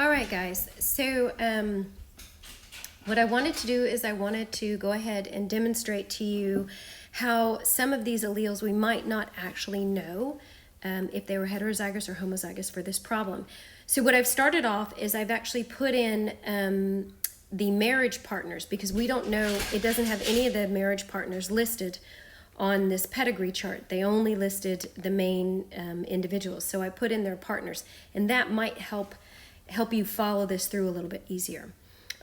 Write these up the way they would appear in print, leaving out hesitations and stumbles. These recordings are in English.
All right, guys. So what I wanted to do is I wanted to go ahead and demonstrate to you how some of these alleles we might not actually know if they were heterozygous or homozygous for this problem. So what I've started off is I've actually put in the marriage partners, because we don't know, it doesn't have any of the marriage partners listed on this pedigree chart. They only listed the main individuals. So I put in their partners, and that might help you follow this through a little bit easier.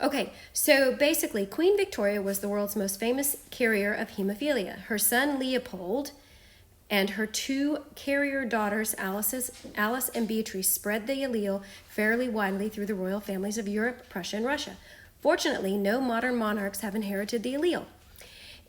Okay, so basically Queen Victoria was the world's most famous carrier of hemophilia. Her son Leopold and her two carrier daughters, Alice and Beatrice, spread the allele fairly widely through the royal families of Europe, Prussia, and Russia. Fortunately, no modern monarchs have inherited the allele.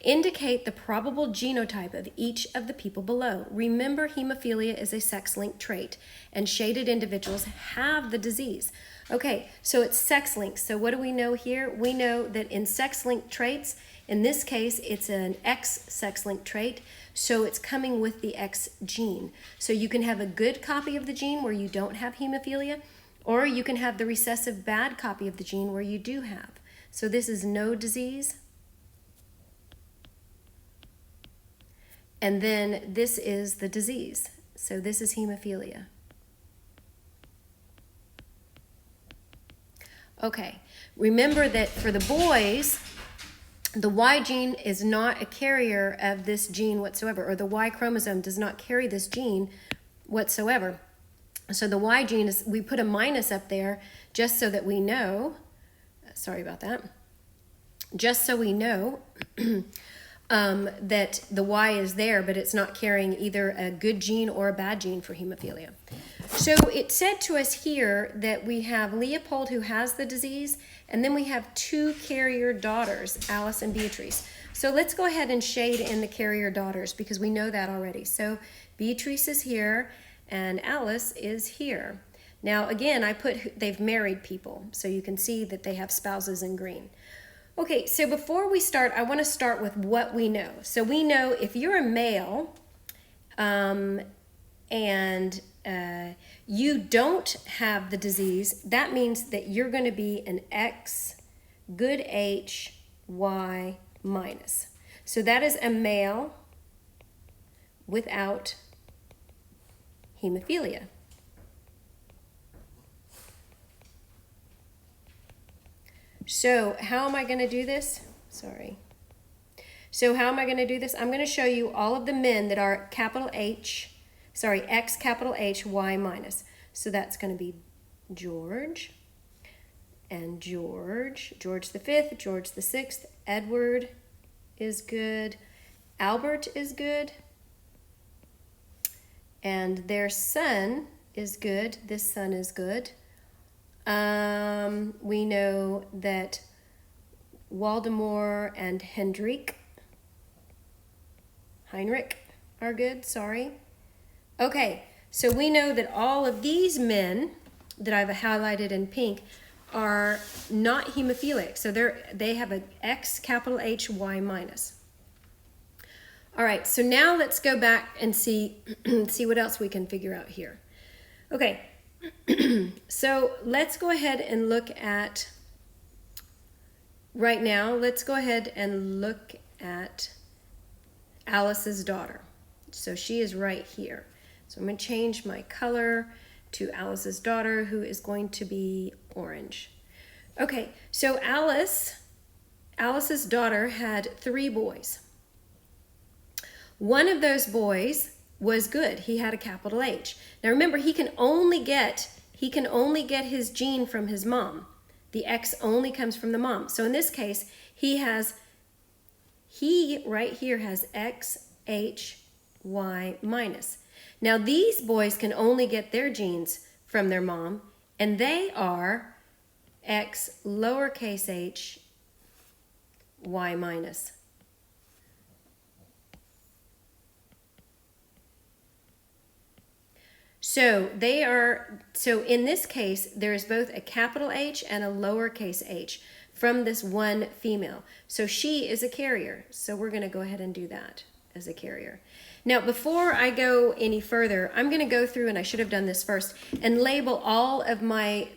Indicate the probable genotype of each of the people below. Remember, hemophilia is a sex-linked trait, and shaded individuals have the disease. Okay, so it's sex-linked. So what do we know here? We know that in sex-linked traits, in this case, it's an X sex-linked trait, so it's coming with the X gene. So you can have a good copy of the gene where you don't have hemophilia, or you can have the recessive bad copy of the gene where you do have. So this is no disease. And then this is the disease. So this is hemophilia. Okay, remember that for the boys, the Y gene is not a carrier of this gene whatsoever, or the Y chromosome does not carry this gene whatsoever. So the Y gene is, we put a minus up there just so that we know, sorry about that, just so we know that the Y is there, but it's not carrying either a good gene or a bad gene for hemophilia. So it said to us here that we have Leopold, who has the disease, and then we have two carrier daughters, Alice and Beatrice. So let's go ahead and shade in the carrier daughters, because we know that already. So Beatrice is here and Alice is here. Now again, I put they've married people, so you can see that they have spouses in green. Okay, so before we start, I want to start with what we know. So we know if you're a male and you don't have the disease, that means that you're going to be an X, good H, Y minus. So that is a male without hemophilia. So how am I going to do this? Sorry. So how am I going to do this? I'm going to show you all of the men that are capital H, sorry, X capital H, Y minus. So that's going to be George and George, George the 5th, George the 6th, Edward is good, Albert is good, and their son is good, this son is good. We know that Waldemar and Heinrich are good, sorry. Okay, so we know that all of these men that I've highlighted in pink are not hemophilic. So they have an X capital H Y minus. All right, so now let's go back and see what else we can figure out here. Okay. So let's go ahead and look at, right now, let's go ahead and look at Alice's daughter. So she is right here. So I'm going to change my color to Alice's daughter, who is going to be orange. Okay, so Alice's daughter had 3 boys. One of those boys was good. He had a capital H. Now remember, he can only get his gene from his mom. The X only comes from the mom. So in this case, he right here has X, H, Y minus. Now these boys can only get their genes from their mom, and they are X lowercase h, Y minus. So in this case, there is both a capital H and a lowercase h from this one female. So she is a carrier. So we're going to go ahead and do that as a carrier. Now, before I go any further, I'm going to go through, and I should have done this first, and label all of my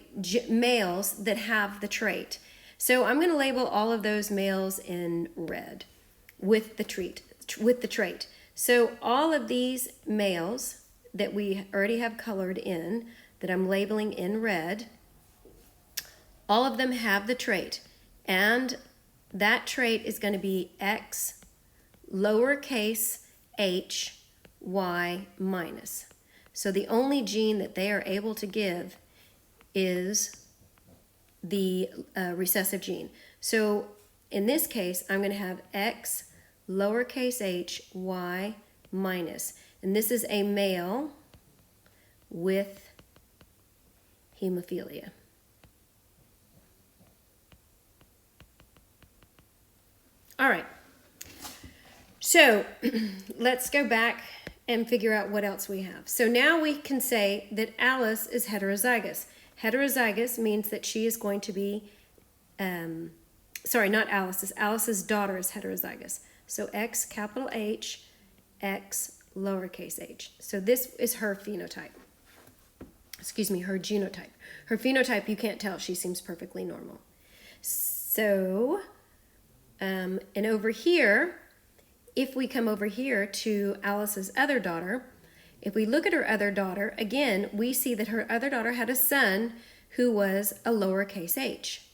males that have the trait. So I'm going to label all of those males in red with the trait. So all of these males that we already have colored in, that I'm labeling in red, all of them have the trait. And that trait is going to be X lowercase h y minus. So the only gene that they are able to give is the recessive gene. So in this case, I'm going to have X lowercase h y minus. And this is a male with hemophilia. All right. So let's go back and figure out what else we have. So now we can say that Alice is heterozygous. Heterozygous means that she is going to be, sorry, not Alice's. Alice's daughter is heterozygous. So X capital H, X lowercase h. So this is her phenotype. Excuse me, her genotype. Her phenotype, you can't tell. She seems perfectly normal. So, and over here, if we come over here to Alice's other daughter, if we look at her other daughter, again, we see that her other daughter had a son who was a lowercase h.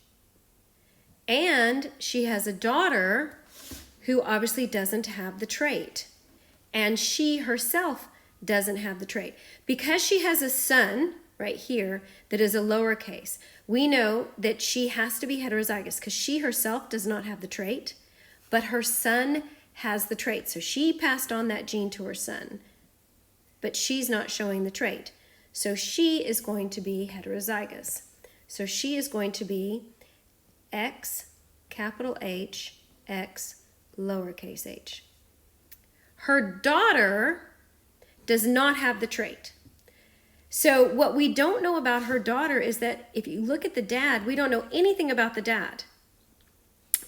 And she has a daughter who obviously doesn't have the trait. And she herself doesn't have the trait. Because she has a son right here that is a lowercase, we know that she has to be heterozygous because she herself does not have the trait, but her son has the trait. So she passed on that gene to her son, but she's not showing the trait. So she is going to be heterozygous. So she is going to be X capital H, X lowercase h. Her daughter does not have the trait. So what we don't know about her daughter is that if you look at the dad, we don't know anything about the dad.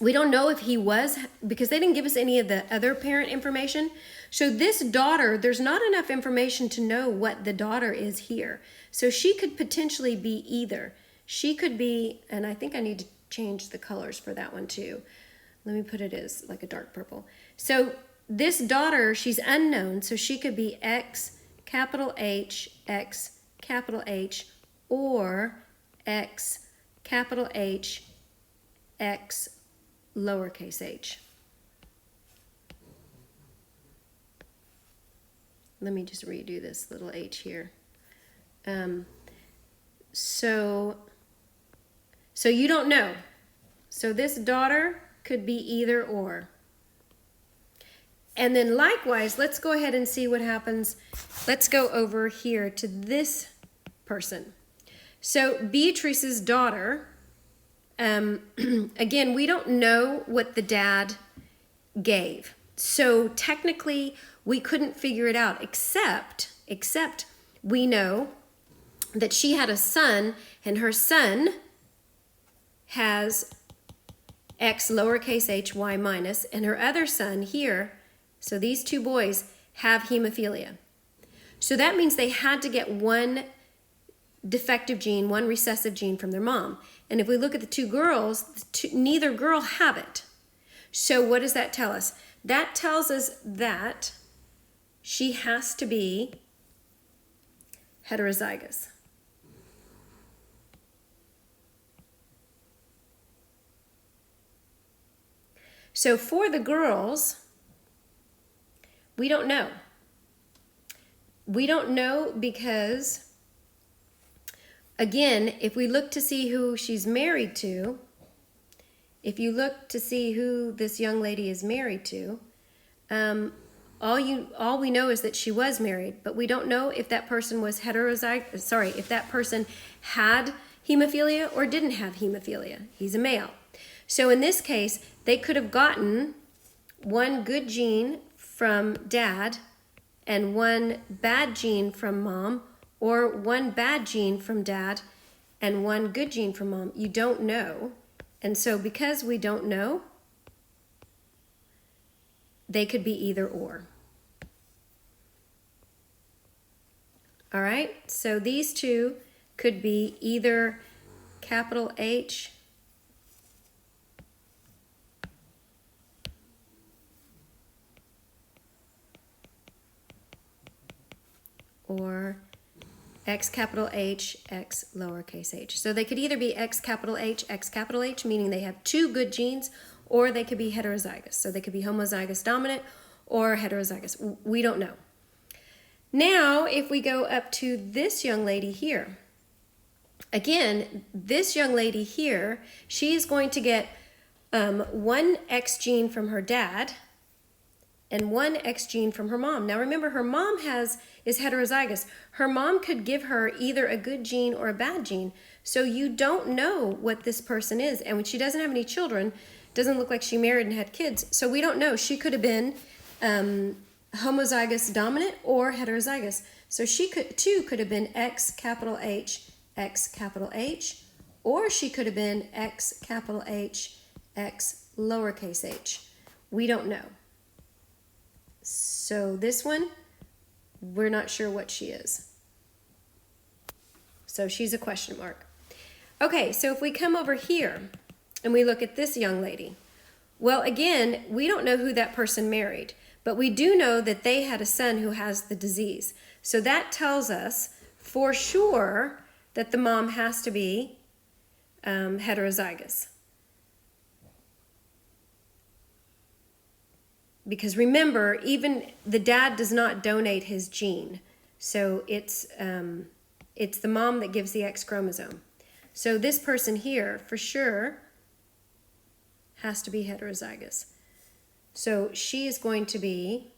We don't know if he was, because they didn't give us any of the other parent information. So this daughter, there's not enough information to know what the daughter is here. So she could potentially be either. She could be, and I think I need to change the colors for that one too. Let me put it as like a dark purple. So this daughter, she's unknown, so she could be X capital H, X capital H, or X capital H, X lowercase h. Let me just redo this little h here. So you don't know. So this daughter could be either or. And then likewise, let's go ahead and see what happens. Let's go over here to this person. So Beatrice's daughter, again, we don't know what the dad gave. So technically, we couldn't figure it out, except we know that she had a son, and her son has X lowercase h, y minus, and her other son here, so these two boys have hemophilia. So that means they had to get one defective gene, one recessive gene from their mom. And if we look at the two girls, neither girl have it. So what does that tell us? That tells us that she has to be heterozygous. So for the girls, we don't know. We don't know because, again, if we look to see who she's married to, if you look to see who this young lady is married to, all we know is that she was married, but we don't know if that person was heterozygous, if that person had hemophilia or didn't have hemophilia. He's a male. So in this case, they could have gotten one good gene from dad and one bad gene from mom, or one bad gene from dad and one good gene from mom. You don't know. And so because we don't know, they could be either or. All right, so these two could be either capital H or X capital H, X lowercase h. So they could either be X capital H, meaning they have two good genes, or they could be heterozygous. So they could be homozygous dominant or heterozygous. We don't know. Now, if we go up to this young lady here, again, this young lady here, she is going to get one X gene from her dad and one X gene from her mom. Now remember, her mom is heterozygous. Her mom could give her either a good gene or a bad gene. So you don't know what this person is. And when she doesn't have any children, doesn't look like she married and had kids. So we don't know. She could have been homozygous dominant or heterozygous. So she could have been X capital H, or she could have been X capital H, X lowercase h. We don't know. So this one, we're not sure what she is. So she's a question mark. Okay, so if we come over here and we look at this young lady, well, again, we don't know who that person married, but we do know that they had a son who has the disease. So that tells us for sure that the mom has to be heterozygous. Because remember, even the dad does not donate his gene. So it's the mom that gives the X chromosome. So this person here, for sure, has to be heterozygous. So she is going to be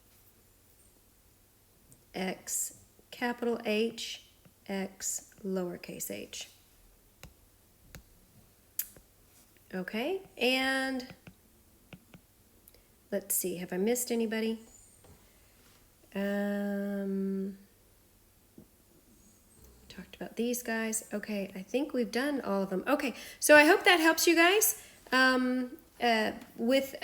X capital H, X lowercase h. Okay, and let's see, have I missed anybody? Talked about these guys. Okay, I think we've done all of them. Okay, so I hope that helps you guys with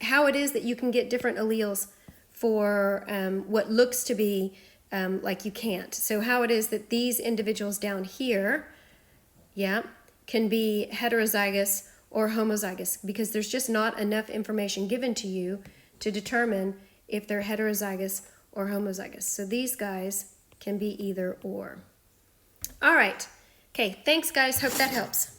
how it is that you can get different alleles for what looks to be like you can't. So how it is that these individuals down here, yeah, can be heterozygous or homozygous, because there's just not enough information given to you to determine if they're heterozygous or homozygous. So these guys can be either or. All right. Okay, thanks guys. Hope that helps.